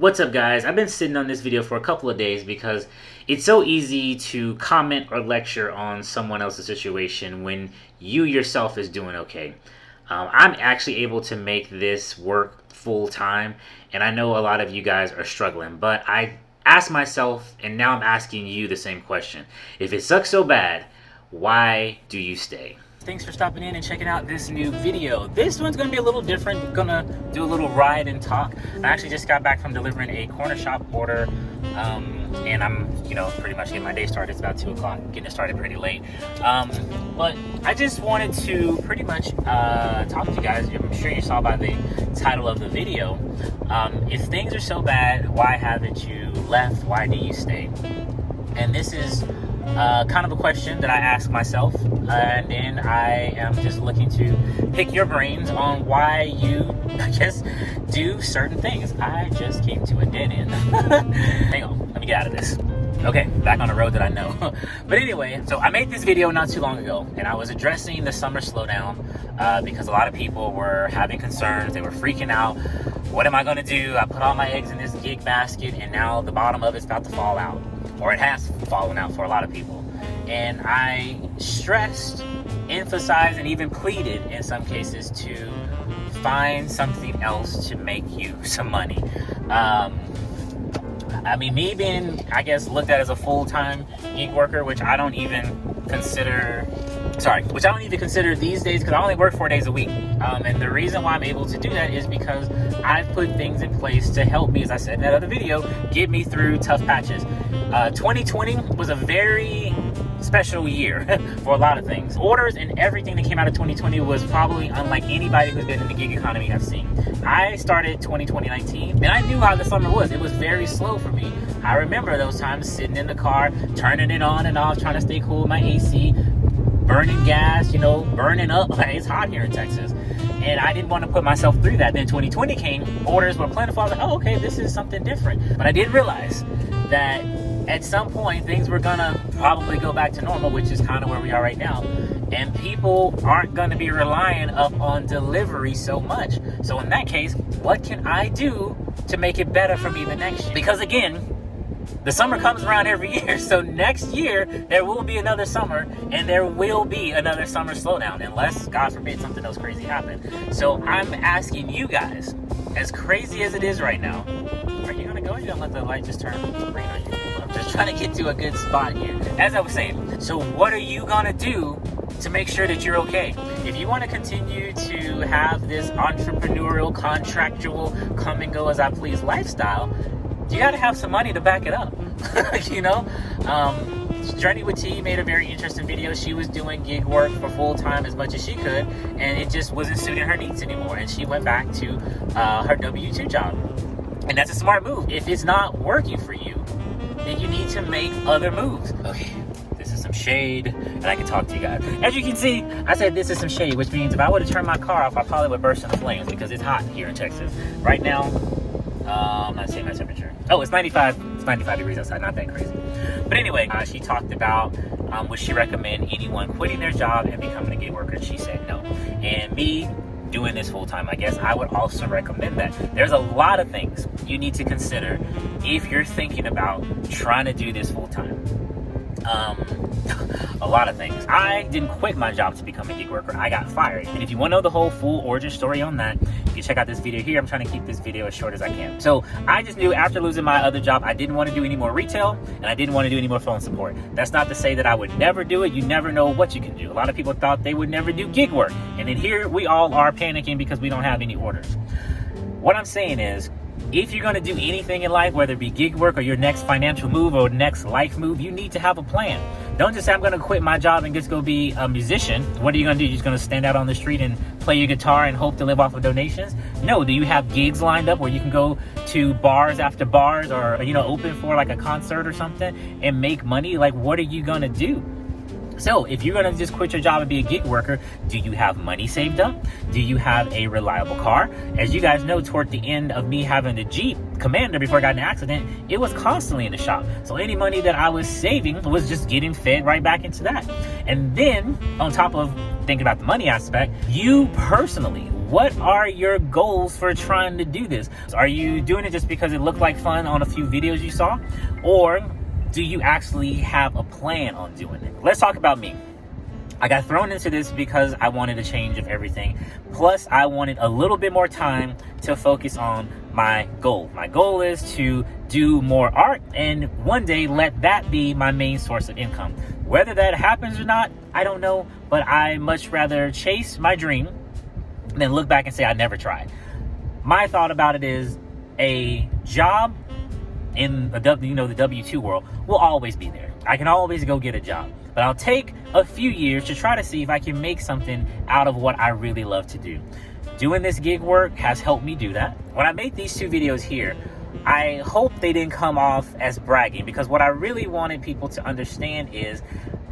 What's up, guys? I've been sitting on this video for a couple of days because it's so easy to comment or lecture on someone else's situation when you yourself is doing okay. I'm actually able to make this work full time, and I know a lot of you guys are struggling, but I asked myself, and now I'm asking you the same question. If it sucks so bad, why do you stay? Thanks for stopping in and checking out this new video. This one's gonna be a little different. I'm gonna do a little ride and talk. I actually just got back from delivering a corner shop order, and I'm, pretty much getting my day started. It's about 2 o'clock, getting it started pretty late. But I just wanted to pretty much talk to you guys. I'm sure you saw by the title of the video. If things are so bad, why haven't you left? Why do you stay? And this is kind of a question that I ask myself, and then I am just looking to pick your brains on why you, I guess, do certain things. I just came to a dead end. Hang on, let me get out of this. Okay, back on the road that I know. But anyway, so I made this video not too long ago, and I was addressing the summer slowdown because a lot of people were having concerns. They were freaking out. What am I gonna do? I put all my eggs in this gig basket, and now the bottom of it's about to fall out. Or it has fallen out for a lot of people. And I stressed, emphasized, and even pleaded in some cases to find something else to make you some money. I mean, me being, I guess, looked at as a full-time gig worker, which I don't even consider these days, because I only work 4 days a week. And the reason why I'm able to do that is because I've put things in place to help me, as I said in that other video, get me through tough patches. 2020 was a very special year for a lot of things. Orders and everything that came out of 2020 was probably unlike anybody who's been in the gig economy I've seen. I started 2019, and I knew how the summer was. It was very slow for me. I remember those times sitting in the car, turning it on and off, trying to stay cool with my AC, burning gas, burning up. It's hot here in Texas. And I didn't want to put myself through that. Then 2020 came, orders were plentiful. I was like, oh, okay, this is something different. But I did realize that at some point, things were gonna probably go back to normal, which is kind of where we are right now. And people aren't gonna be relying up on delivery so much. So in that case, what can I do to make it better for me the next year? Because again, the summer comes around every year, so next year there will be another summer, and there will be another summer slowdown, unless, God forbid, something else crazy happens. So I'm asking you guys, as crazy as it is right now, are you gonna go? Or are you gonna let the light just turn green on you? I'm just trying to get to a good spot here. As I was saying, so what are you gonna do to make sure that you're okay? If you want to continue to have this entrepreneurial, contractual, come and go as I please lifestyle, you got to have some money to back it up. Journey with T made a very interesting video. She was doing gig work for full time as much as she could, and it just wasn't suiting her needs anymore, and she went back to her W-2 job. And that's a smart move. If it's not working for you, then you need to make other moves. Okay, this is some shade, and I can talk to you guys. As you can see, I said this is some shade, which means if I would have turned my car off, I probably would burst into flames because it's hot here in Texas. Right now, I'm not saying my temperature. Oh, it's 95. It's 95 degrees outside. Not that crazy. But anyway, she talked about would she recommend anyone quitting their job and becoming a gig worker? And she said no. And me doing this full time, I guess I would also recommend that. There's a lot of things you need to consider if you're thinking about trying to do this full time. A lot of things. I didn't quit my job to become a gig worker. I got fired. And if you want to know the whole full origin story on that, you can check out this video here. I'm trying to keep this video as short as I can. So I just knew after losing my other job, I didn't want to do any more retail, and I didn't want to do any more phone support. That's not to say that I would never do it. You never know what you can do. A lot of people thought they would never do gig work. And then here we all are panicking because we don't have any orders. What I'm saying is, if you're going to do anything in life, whether it be gig work or your next financial move or next life move, you need to have a plan. Don't just say, I'm going to quit my job and just go be a musician. What are you going to do? You're just going to stand out on the street and play your guitar and hope to live off of donations? No. Do you have gigs lined up where you can go to bars after bars or, open for like a concert or something and make money? Like, what are you going to do? So if you're going to just quit your job and be a gig worker, do you have money saved up? Do you have a reliable car? As you guys know, toward the end of me having the Jeep Commander before I got in an accident, it was constantly in the shop. So any money that I was saving was just getting fed right back into that. And then on top of thinking about the money aspect, you personally, What are your goals for trying to do this? Are you doing it just because it looked like fun on a few videos you saw? Or do you actually have a plan on doing it? Let's talk about me. I got thrown into this because I wanted a change of everything. Plus, I wanted a little bit more time to focus on my goal. My goal is to do more art and one day let that be my main source of income. Whether that happens or not, I don't know, but I much rather chase my dream than look back and say I never tried. My thought about it is a job in the W-2 world will always be there. I can always go get a job. But I'll take a few years to try to see if I can make something out of what I really love to do. Doing this gig work has helped me do that. When I made these 2 videos here, I hope they didn't come off as bragging, because what I really wanted people to understand is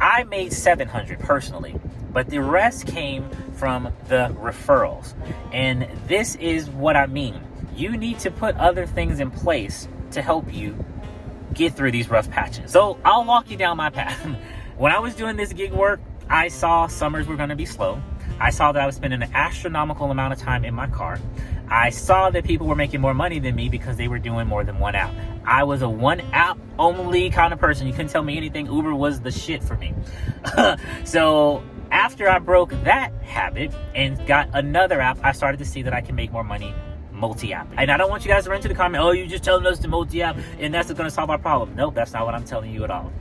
I made $700 personally, but the rest came from the referrals. And this is what I mean. You need to put other things in place to help you get through these rough patches. So I'll walk you down my path. When I was doing this gig work, I saw summers were going to be slow. I saw that I was spending an astronomical amount of time in my car. I saw that people were making more money than me because they were doing more than one app. I was a one app only kind of person. You couldn't tell me anything. Uber was the shit for me. So after I broke that habit and got another app, I started to see that I can make more money multi-app. And I don't want you guys to run into the comment, oh, you're just telling us to multi-app and that's going to solve our problem. Nope, that's not what I'm telling you at all.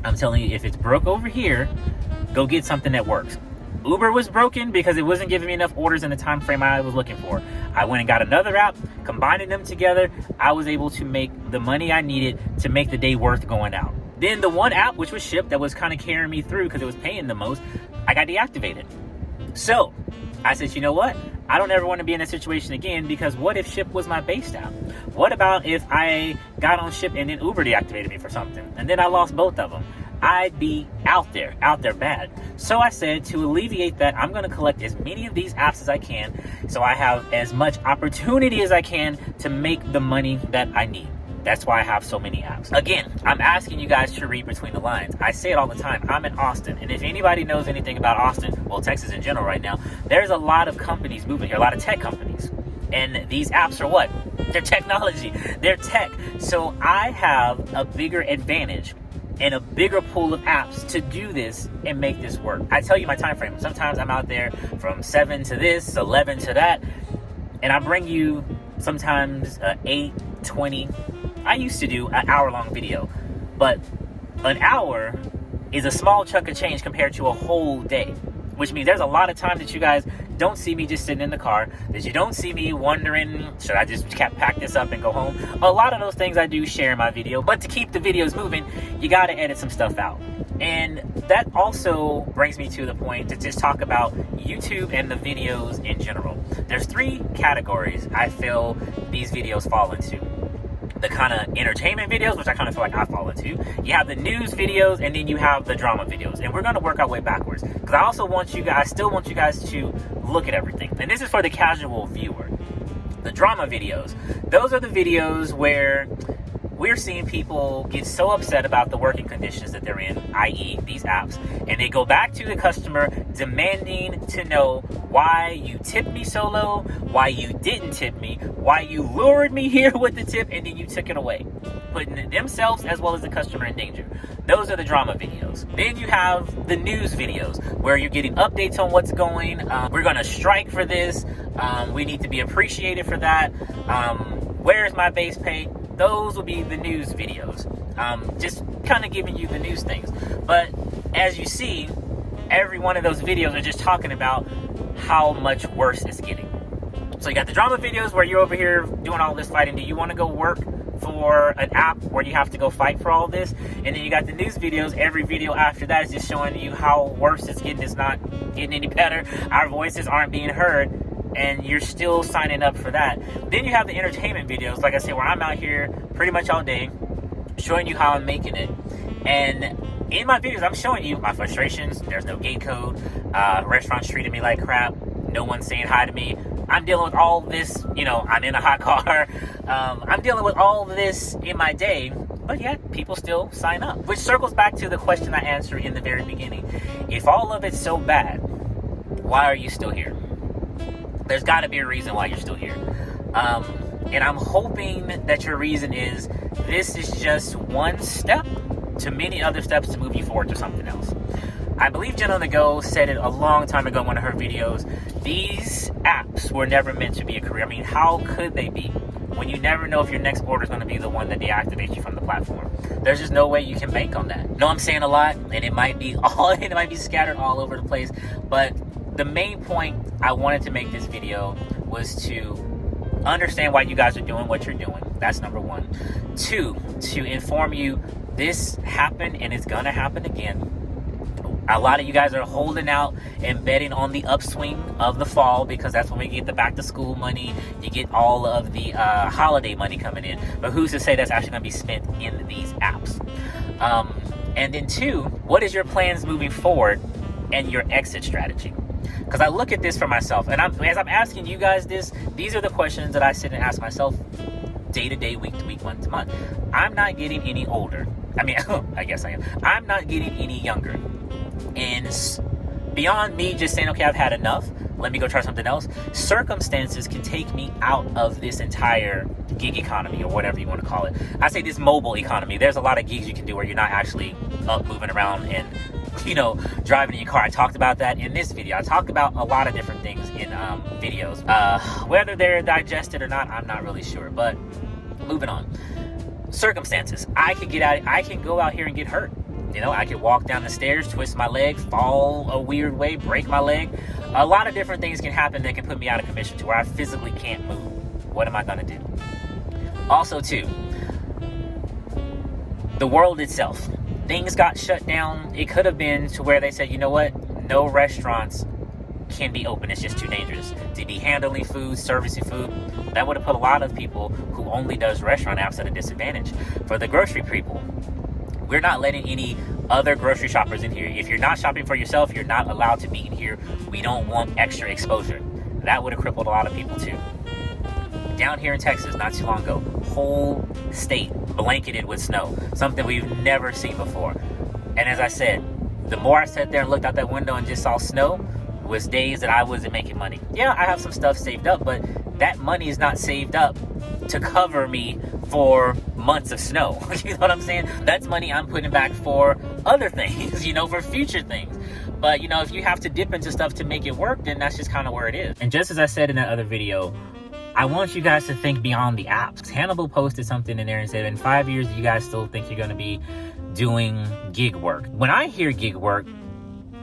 I'm telling you, if it's broke over here, go get something that works. Uber was broken because it wasn't giving me enough orders in the time frame I was looking for. I went and got another app, combining them together. I was able to make the money I needed to make the day worth going out. Then the one app, which was Ship, that was kind of carrying me through because it was paying the most, I got deactivated. So I said, you know what? I don't ever want to be in a situation again, because what if Ship was my base app? What about if I got on Ship and then Uber deactivated me for something and then I lost both of them? I'd be out there bad. So I said, to alleviate that, I'm going to collect as many of these apps as I can so I have as much opportunity as I can to make the money that I need. That's why I have so many apps. Again, I'm asking you guys to read between the lines. I say it all the time. I'm in Austin. And if anybody knows anything about Austin, well, Texas in general right now, there's a lot of companies moving here, a lot of tech companies. And these apps are what? They're technology. They're tech. So I have a bigger advantage and a bigger pool of apps to do this and make this work. I tell you my time frame. Sometimes I'm out there from 7 to this, 11 to that. And I bring you sometimes 8, 20. I used to do an hour-long video, but an hour is a small chunk of change compared to a whole day, which means there's a lot of time that you guys don't see me just sitting in the car, that you don't see me wondering, should I just pack this up and go home? A lot of those things I do share in my video, but to keep the videos moving, you got to edit some stuff out. And that also brings me to the point to just talk about YouTube and the videos in general. There's 3 categories I feel these videos fall into. The kind of entertainment videos, which I kind of feel like I fall into. You have the news videos, and then you have the drama videos. And we're going to work our way backwards, because I also want you guys, still want you guys to look at everything. And this is for the casual viewer. The drama videos, those are the videos where we're seeing people get so upset about the working conditions that they're in, i.e. these apps, and they go back to the customer demanding to know why you tipped me so low, why you didn't tip me, why you lured me here with the tip and then you took it away, putting themselves as well as the customer in danger. Those are the drama videos. Then you have the news videos where you're getting updates on what's going. We're going to strike for this. We need to be appreciated for that. Where's my base pay? Those will be the news videos. Just kind of giving you the news things. But as you see, every one of those videos are just talking about how much worse it's getting. So you got the drama videos where you're over here doing all this fighting. Do you want to go work for an app where you have to go fight for all this? And then you got the news videos. Every video after that is just showing you how worse it's getting. It's not getting any better. Our voices aren't being heard. And you're still signing up for that. Then you have the entertainment videos, like I said, where I'm out here pretty much all day showing you how I'm making it. And in my videos, I'm showing you my frustrations. There's no gate code. Restaurants treating me like crap. No one's saying hi to me. I'm dealing with all this, I'm in a hot car. I'm dealing with all this in my day. But yet, people still sign up. Which circles back to the question I answered in the very beginning. If all of it's so bad, why are you still here? there's got to be a reason why you're still here. And I'm hoping that your reason is this is just one step to many other steps to move you forward to something else. I believe Jen on the Go said it a long time ago in one of her videos. These apps were never meant to be a career. I mean, how could they be? When you never know if your next order is going to be the one that deactivates you from the platform. There's just no way you can bank on that. No, I'm saying a lot, and it might be scattered all over the place. But the main point I wanted to make this video was to understand why you guys are doing what you're doing. That's number one. Two, to inform you this happened and it's gonna happen again. A lot of you guys are holding out and betting on the upswing of the fall because that's when we get the back to school money. You get all of the holiday money coming in. But who's to say that's actually going to be spent in these apps? And then two, what is your plans moving forward and your exit strategy? Because I look at this for myself, and as I'm asking you guys this, these are the questions that I sit and ask myself day to day, week to week, month to month. I'm not getting any older. I mean, I guess I am. I'm not getting any younger. And beyond me just saying, okay, I've had enough, let me go try something else, circumstances can take me out of this entire gig economy or whatever you want to call it. I say this mobile economy. There's a lot of gigs you can do where you're not actually up moving around and, driving in your car. I talked about that in this video. I talked about a lot of different things in videos. Whether they're digested or not, I'm not really sure. But moving on. Circumstances. I can go out here and get hurt. I could walk down the stairs, twist my leg, fall a weird way, break my leg. A lot of different things can happen that can put me out of commission to where I physically can't move. What am I going to do? Also, too, the world itself. Things got shut down. It could have been to where they said, you know what? No restaurants can be open. It's just too dangerous to be handling food, servicing food. That would have put a lot of people who only does restaurant apps at a disadvantage. For the grocery people, we're not letting any other grocery shoppers in here. If you're not shopping for yourself, you're not allowed to be in here. We don't want extra exposure. That would have crippled a lot of people too. Down here in Texas, not too long ago, whole state blanketed with snow. Something we've never seen before. And as I said, the more I sat there and looked out that window and just saw snow, was days that I wasn't making money. Yeah, I have some stuff saved up, but that money is not saved up to cover me for months of snow. You know what I'm saying? That's money I'm putting back for other things, for future things. But, if you have to dip into stuff to make it work, then that's just kind of where it is. And just as I said in that other video, I want you guys to think beyond the apps. Hannibal posted something in there and said, in 5 years, you guys still think you're going to be doing gig work. When I hear gig work,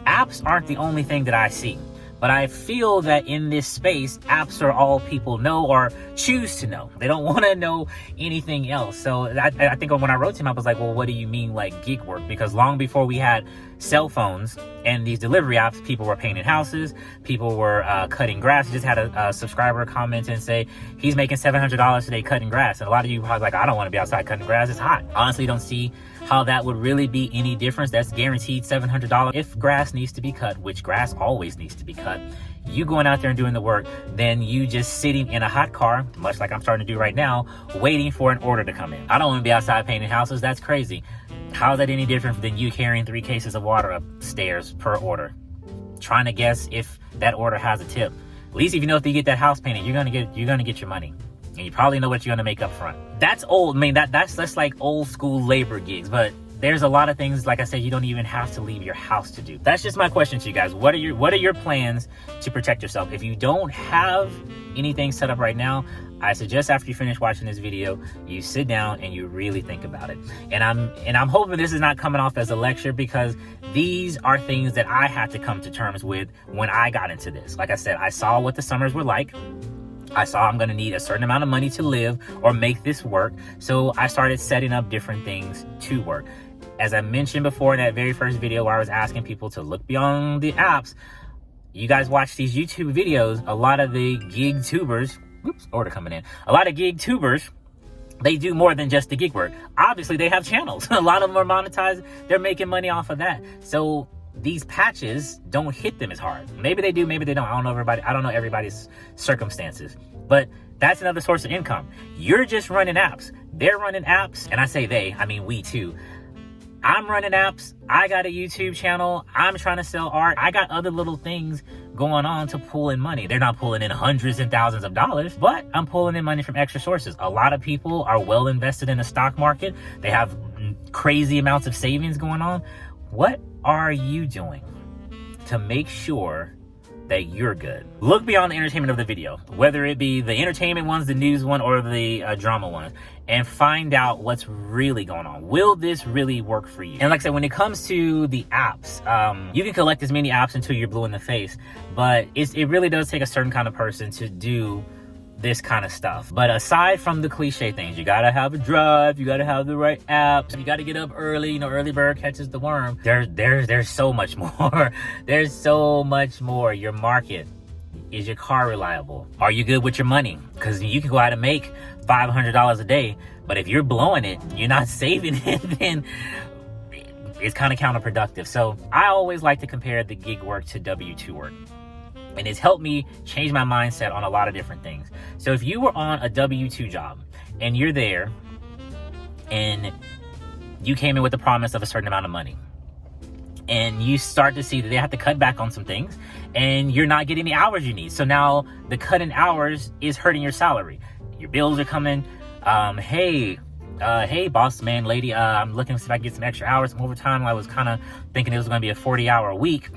apps aren't the only thing that I see. But I feel that in this space, apps are all people know or choose to know. They don't want to know anything else. So I think when I wrote to him, I was like, well, what do you mean like gig work? Because long before we had cell phones and these delivery apps, people were painting houses, people were cutting grass. I just had a subscriber comment and say, he's making $700 today cutting grass. And a lot of you are probably like, I don't want to be outside cutting grass. It's hot. Honestly, don't see how that would really be any difference. That's guaranteed $700. If grass needs to be cut, which grass always needs to be cut, you going out there and doing the work, then you just sitting in a hot car, much like I'm starting to do right now, waiting for an order to come in. I don't want to be outside painting houses. That's crazy. How is that any different than you carrying 3 cases of water upstairs per order? Trying to guess if that order has a tip. At least if you know if you get that house painted, you're gonna get your money. And you probably know what you're gonna make up front. That's old. I mean, that's like old school labor gigs, but there's a lot of things, like I said, you don't even have to leave your house to do. That's just my question to you guys. What are your plans to protect yourself? If you don't have anything set up right now, I suggest after you finish watching this video, you sit down and you really think about it. And I'm hoping this is not coming off as a lecture, because these are things that I had to come to terms with when I got into this. Like I said, I saw what the summers were like. I saw I'm going to need a certain amount of money to live or make this work. So I started setting up different things to work. As I mentioned before in that very first video where I was asking people to look beyond the apps, you guys watch these YouTube videos, a lot of the gig tubers, order coming in, a lot of gig tubers, they do more than just the gig work. Obviously, they have channels. A lot of them are monetized. They're making money off of that. So these patches don't hit them as hard. Maybe they do, maybe they don't. I don't know everybody's circumstances. But that's another source of income. You're just running apps. They're running apps. And I say they, I mean we too. I'm running apps. I got a YouTube channel. I'm trying to sell art. I got other little things going on to pull in money. They're not pulling in hundreds and thousands of dollars, but I'm pulling in money from extra sources. A lot of people are well invested in the stock market. They have crazy amounts of savings going on. What are you doing to make sure that you're good? Look beyond the entertainment of the video, whether it be the entertainment ones, the news one, or the drama one, and find out what's really going on. Will this really work for you? And like I said, when it comes to the apps, you can collect as many apps until you're blue in the face, but it really does take a certain kind of person to do this kind of stuff. But aside from the cliche things, you gotta have a drive, you gotta have the right apps, you gotta get up early, you know, early bird catches the worm. There's so much more. There's so much more. Your market. Is your car reliable? Are you good with your money? Because you can go out and make $500 a day, but if you're blowing it, you're not saving it, then it's kind of counterproductive. So I always like to compare the gig work to W-2 work. And it's helped me change my mindset on a lot of different things. So if you were on a W-2 job and you're there and you came in with the promise of a certain amount of money, and you start to see that they have to cut back on some things and you're not getting the hours you need. So now the cut in hours is hurting your salary. Your bills are coming. Hey, boss man, lady, I'm looking to see if I can get some extra hours, some overtime. I was kind of thinking it was going to be a 40-hour week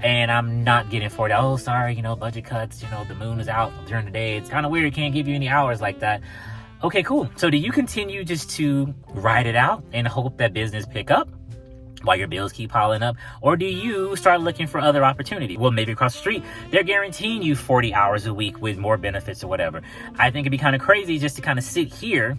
and I'm not getting 40. Oh, sorry, you know, budget cuts, you know, the moon is out during the day. It's kind of weird. Can't give you any hours like that. Okay, cool. So do you continue just to ride it out and hope that business pick up while your bills keep piling up? Or do you start looking for other opportunity? Well, maybe across the street, they're guaranteeing you 40 hours a week with more benefits or whatever. I think it'd be kind of crazy just to kind of sit here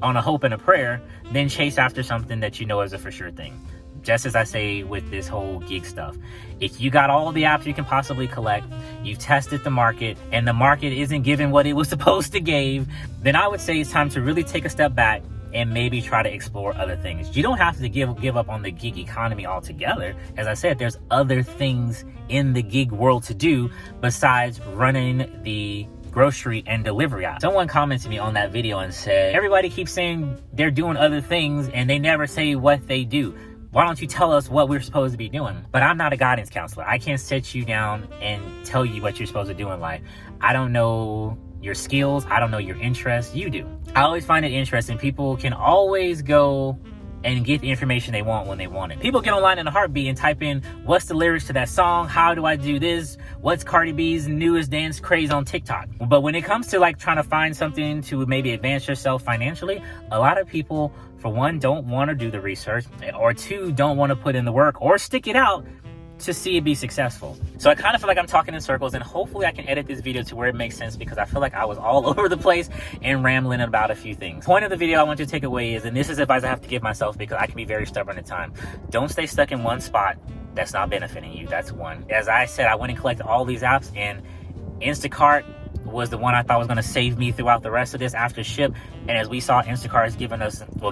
on a hope and a prayer, then chase after something that you know is a for sure thing. Just as I say with this whole gig stuff, if you got all the apps you can possibly collect, you've tested the market, and the market isn't giving what it was supposed to give, then I would say it's time to really take a step back and maybe try to explore other things. You don't have to give up on the gig economy altogether. As I said, there's other things in the gig world to do besides running the grocery and delivery app. Someone commented me on that video and said, everybody keeps saying they're doing other things and they never say what they do. Why don't you tell us what we're supposed to be doing? But I'm not a guidance counselor. I can't sit you down and tell you what you're supposed to do in life. I don't know your skills. I don't know your interests. You do. I always find it interesting. People can always go and get the information they want when they want it. People get online in a heartbeat and type in, what's the lyrics to that song? How do I do this? What's Cardi B's newest dance craze on TikTok? But when it comes to like trying to find something to maybe advance yourself financially, a lot of people, for one, don't want to do the research, or two, don't want to put in the work or stick it out to see it be successful. So I kind of feel like I'm talking in circles, and hopefully I can edit this video to where it makes sense, because I feel like I was all over the place and rambling about a few things. Point of the video I want you to take away is, and this is advice I have to give myself because I can be very stubborn at times, don't stay stuck in one spot that's not benefiting you. That's one. As I said, I went and collected all these apps, and Instacart was the one I thought was going to save me throughout the rest of this after ship. And as we saw, Instacart is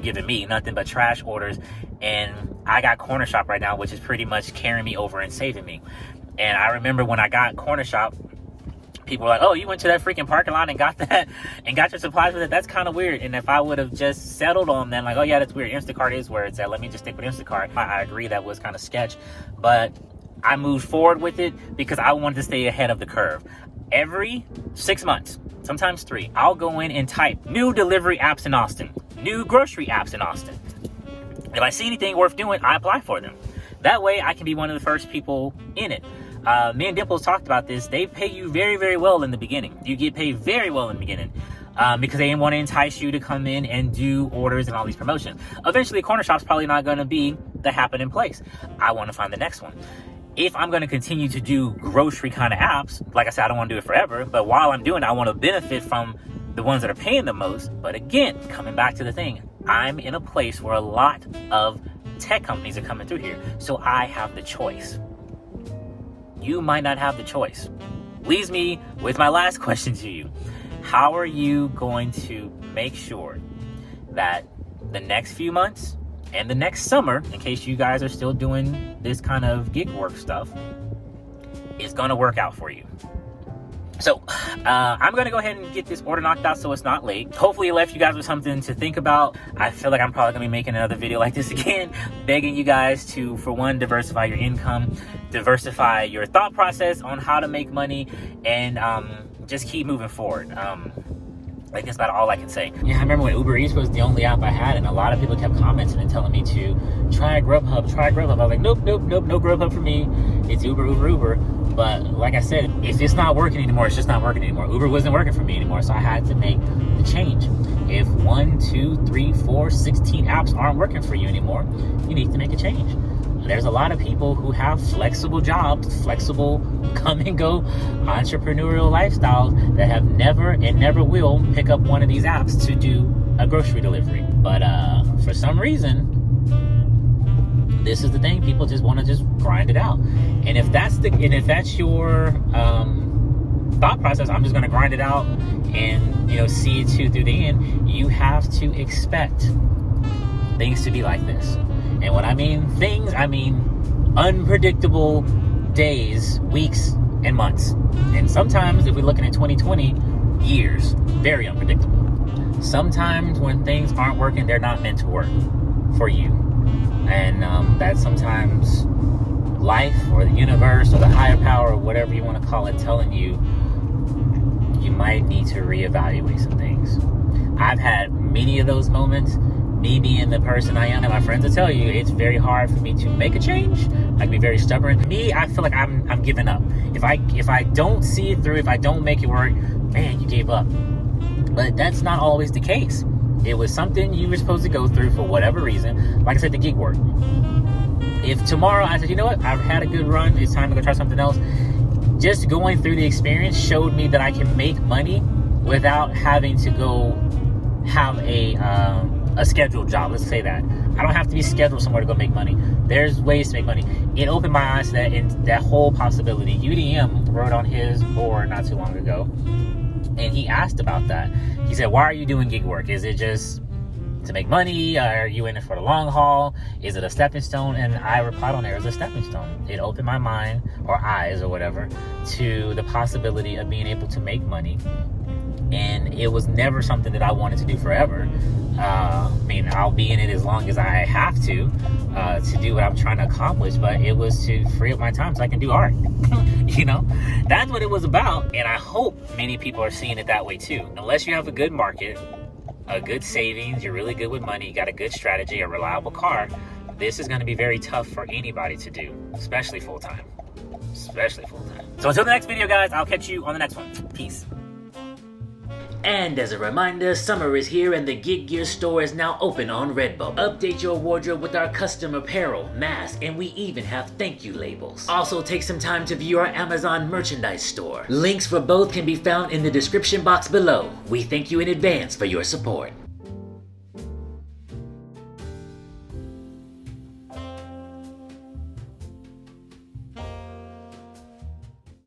giving me nothing but trash orders. And I got Corner Shop right now, which is pretty much carrying me over and saving me. And I remember when I got Corner Shop, people were like, oh, you went to that freaking parking lot and got that and got your supplies with it? That's kind of weird. And if I would have just settled on them, like, oh yeah, that's weird, Instacart is where it's at, let me just stick with Instacart, I agree that was kind of sketch. But I moved forward with it because I wanted to stay ahead of the curve. Every 6 months, sometimes 3, I'll go in and type new delivery apps in Austin, new grocery apps in Austin. If I see anything worth doing, I apply for them. That way I can be one of the first people in it. Me and Dimples talked about this. They pay you very, very well in the beginning. You get paid very well in the beginning because they want to entice you to come in and do orders and all these promotions. Eventually, Corner Shop's probably not going to be the happening place. I want to find the next one. If I'm going to continue to do grocery kind of apps, like I said, I don't want to do it forever, but while I'm doing it, I want to benefit from the ones that are paying the most. But again, coming back to the thing, I'm in a place where a lot of tech companies are coming through here, so I have the choice. You might not have the choice. Leaves me with my last question to you. How are you going to make sure that the next few months and the next summer, in case you guys are still doing this kind of gig work stuff, is going to work out for you? So I'm gonna go ahead and get this order knocked out so it's not late. Hopefully it left you guys with something to think about. I feel like I'm probably gonna be making another video like this again, begging you guys to, for one, diversify your income, diversify your thought process on how to make money, and just keep moving forward. Like, that's about all I can say. Yeah, I remember when UBEREATS was the only app I had, and a lot of people kept commenting and telling me to try Grubhub, try Grubhub. I was like, nope, no Grubhub for me. It's Uber. But like I said, if it's not working anymore, it's just not working anymore. Uber wasn't working for me anymore, so I had to make the change. If 1, 2, 3, 4, 16 apps aren't working for you anymore, you need to make a change. There's a lot of people who have flexible jobs, flexible come and go entrepreneurial lifestyles that have never and never will pick up one of these apps to do a grocery delivery. But for some reason, this is the thing, people just want to just grind it out. And if that's your thought process, I'm just going to grind it out and, you know, see it through the end. You have to expect things to be like this. And when I mean things, I mean unpredictable days, weeks, and months. And sometimes, if we're looking at 2020, years, very unpredictable. Sometimes when things aren't working, they're not meant to work for you. And that's sometimes life or the universe or the higher power or whatever you want to call it telling you you might need to reevaluate some things. I've had many of those moments. Me being the person I am, and my friends will tell you, it's very hard for me to make a change. I can be very stubborn. Me, I feel like I'm giving up. If I don't see it through, if I don't make it work, man, you gave up. But that's not always the case. It was something you were supposed to go through for whatever reason. Like I said, the gig work. If tomorrow I said, you know what, I've had a good run, it's time to go try something else. Just going through the experience showed me that I can make money without having to go have a scheduled job. Let's say that. I don't have to be scheduled somewhere to go make money. There's ways to make money. It opened my eyes to that, and that whole possibility. UDM wrote on his board not too long ago, and he asked about that. He said, why are you doing gig work? Is it just to make money? Are you in it for the long haul? Is it a stepping stone? And I replied on there, it's a stepping stone. It opened my mind, or eyes, or whatever, to the possibility of being able to make money. And it was never something that I wanted to do forever. I mean, I'll be in it as long as I have to do what I'm trying to accomplish, but it was to free up my time so I can do art. You know, that's what it was about. And I hope many people are seeing it that way too. Unless you have a good market, a good savings, you're really good with money, you got a good strategy, a reliable car, this is going to be very tough for anybody to do, especially full-time. So until the next video, guys, I'll catch you on the next one. Peace. And as a reminder, summer is here and the Gig Gear store is now open on Redbubble. Update your wardrobe with our custom apparel, masks, and we even have thank you labels. Also take some time to view our Amazon merchandise store. Links for both can be found in the description box below. We thank you in advance for your support.